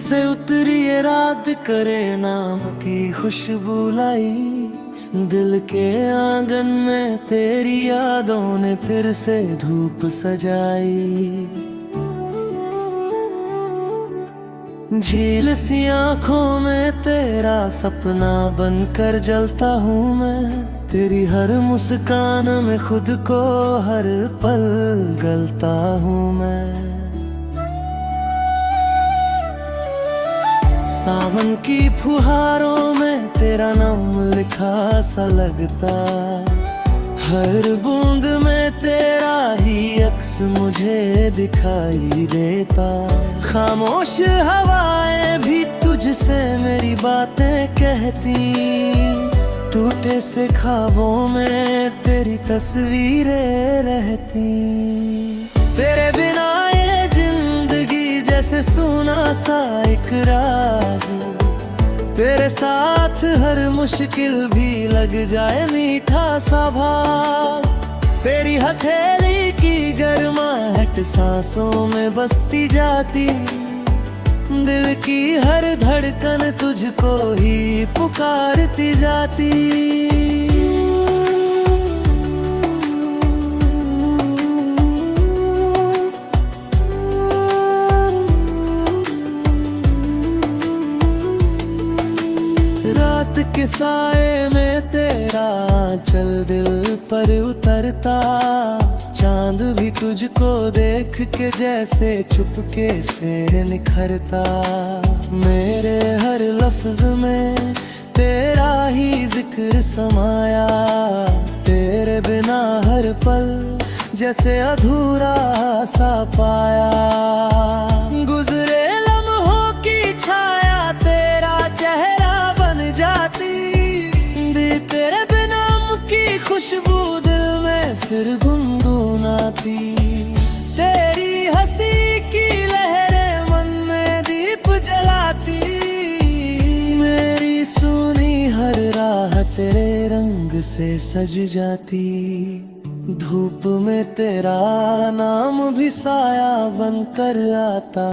से उतरी ये रात करे नाम की खुशबू लाई। दिल के आंगन में तेरी यादों ने फिर से धूप सजाई। झील सी आंखों में तेरा सपना बनकर जलता हूँ मैं। तेरी हर मुस्कान में खुद को हर पल गलता हूँ मैं। सावन की फुहारों में तेरा नाम लिखा सा लगता। हर बूंद में तेरा ही अक्स मुझे दिखाई देता। खामोश हवाएं भी तुझसे मेरी बातें कहती। टूटे से ख्वाबों में तेरी तस्वीरें रहती। तेरे बिना ये जिंदगी जैसे सुना सा इकरार। तेरे साथ हर मुश्किल भी लग जाए मीठा सा भाव। तेरी हथेली की गर्माहट सांसों में बसती जाती। दिल की हर धड़कन तुझको ही पुकारती जाती। रात के साए में तेरा चल दिल पर उतरता। चांद भी तुझको देख के जैसे चुपके से निखरता। मेरे हर लफ्ज में तेरा ही जिक्र समाया। तेरे बिना हर पल जैसे अधूरा सा पाया। गुजरे लम्हों की छाया तेरा चेहरा बन जाती। तेरे बिना की खुशबू दिल में फिर गुनगुनाती। तेरी हंसी की लहरें मन में दीप जलाती। मेरी सुनी हर राह तेरे रंग से सज जाती। धूप में तेरा नाम भी साया बनकर आता।